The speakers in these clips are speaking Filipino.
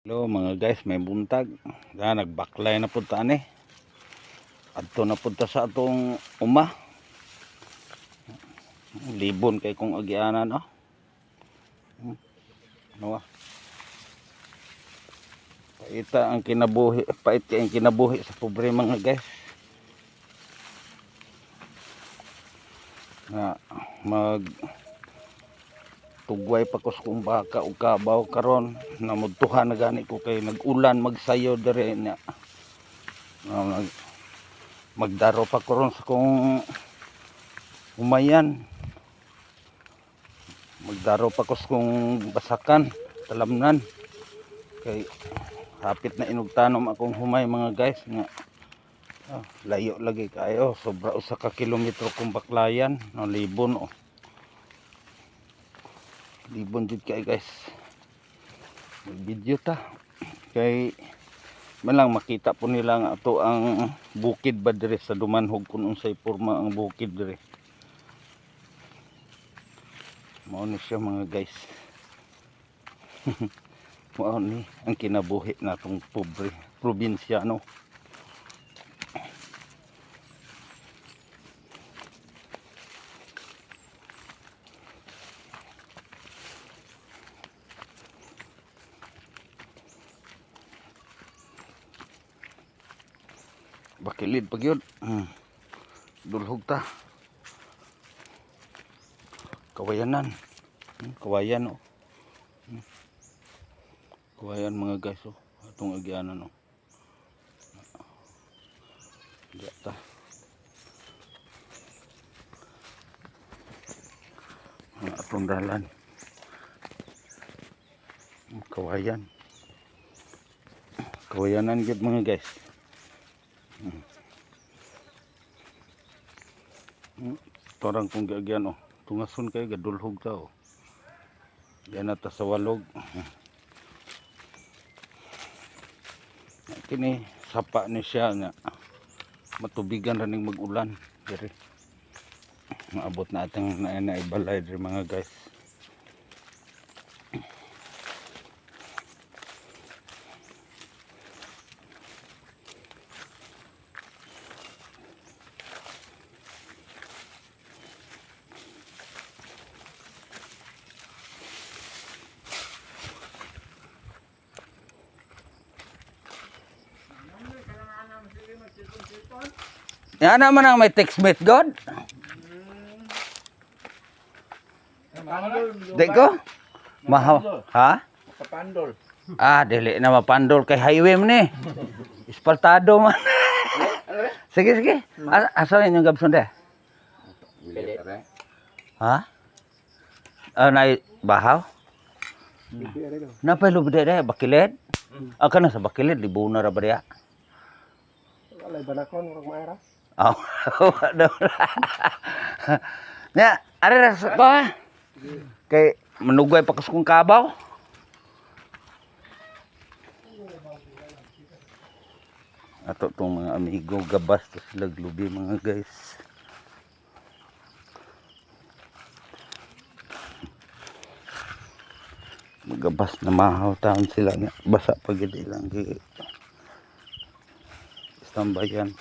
Hello mga guys, may buntag. Nagbaklay na punta ni. Adto na punta sa atong uma. Libon kay kung agianan oh. Ano paita ang kinabuhi, pait kay ang kinabuhi sa pobre mga guys. Na mag tugway pa ko kung baka o kabaw karon namudtuhan na gani ko kay nag-ulan magsayo dire na magdaro pa ko ron sa kung umayan, magdaro pa ko sa kung basakan talamnan kay hapit na inugtanom akong humay mga guys nga layo lagi kayo, sobra usa ka kilometro kung baklayan no, libon oh. Libon jud kay guys. Mag-video ta kay man lang makita po nila nga ato ang bukid ba dire sa Dumanhog kung unsay porma ang bukid dire. Mao ni siya mga guys. Mao ni ang kinabuhi natong pobre probinsyano. Bakilid pag yun. Dulhog ta. Kawayanan. Kawayan oh. Kawayan mga guys oh. Atong agianan oh. Diya ta. Atong dalan. Kawayan. Kawayanan gid mga guys. Torang kung gagyan oh. Tungason kayo gadulhog ta oh. Yan na ta sa walog. Kini sapa ni siya nga matubigan raning mag-ulan diri. Maabot na atong naibalay diri mga guys. Yan naman ang may textmate God. Deko? Mahaw. Ha? Kapandol. Dili na mapandol kay highway man ni. Ispaltado man. Sige, sige. Asa inyong gabson de? Ha? Nay bahaw? Napay lubid de bakilid? Kana sa bakilid libo na ra ba diya? Walay banakon murag maera. Oh, nya, are ra pa. Kay manugway pa kung kabaw. Ato tong mga amigo gabas to sila glubi mga guys. Magabas na mahaw taon sila nga basa pag lang gi istambayan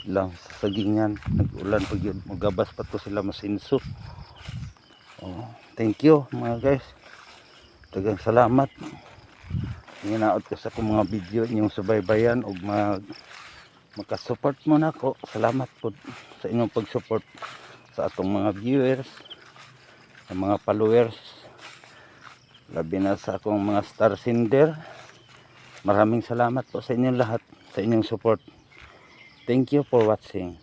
lang sa sagingan, nag-ulan pag yun, magabas pa to sila masinso. Oh, thank you mga guys, daghang salamat. Hinaot ko sa akong mga video inyong subaybayan ug makasupport mo na ako. Salamat po sa inyong pag-support sa atong mga viewers, sa mga followers, labi na sa akong mga star sender. Maraming salamat po sa inyong lahat, sa inyong support. Thank you for watching.